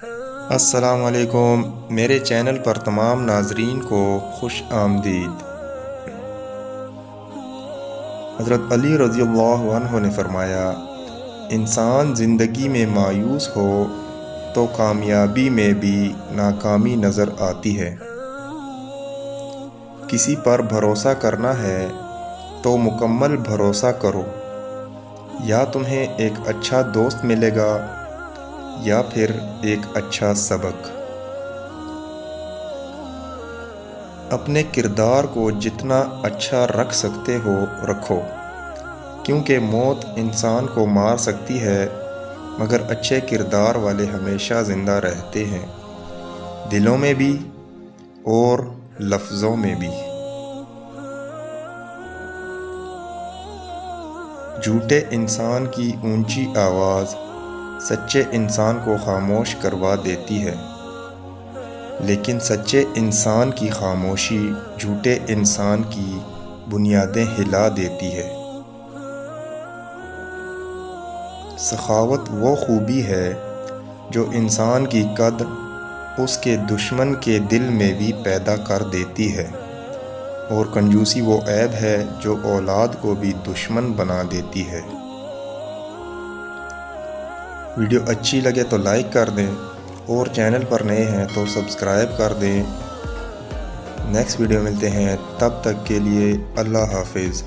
السلام علیکم، میرے چینل پر تمام ناظرین کو خوش آمدید۔ حضرت علی رضی اللہ عنہ نے فرمایا، انسان زندگی میں مایوس ہو تو کامیابی میں بھی ناکامی نظر آتی ہے۔ کسی پر بھروسہ کرنا ہے تو مکمل بھروسہ کرو، یا تمہیں ایک اچھا دوست ملے گا یا پھر ایک اچھا سبق۔ اپنے کردار کو جتنا اچھا رکھ سکتے ہو رکھو، کیونکہ موت انسان کو مار سکتی ہے مگر اچھے کردار والے ہمیشہ زندہ رہتے ہیں، دلوں میں بھی اور لفظوں میں بھی۔ جھوٹے انسان کی اونچی آواز سچے انسان کو خاموش کروا دیتی ہے، لیکن سچے انسان کی خاموشی جھوٹے انسان کی بنیادیں ہلا دیتی ہے۔ سخاوت وہ خوبی ہے جو انسان کی قدر اس کے دشمن کے دل میں بھی پیدا کر دیتی ہے، اور کنجوسی وہ عیب ہے جو اولاد کو بھی دشمن بنا دیتی ہے۔ ویڈیو اچھی لگے تو لائک کر دیں، اور چینل پر نئے ہیں تو سبسکرائب کر دیں۔ نیکسٹ ویڈیو ملتے ہیں، تب تک کے لیے اللہ حافظ۔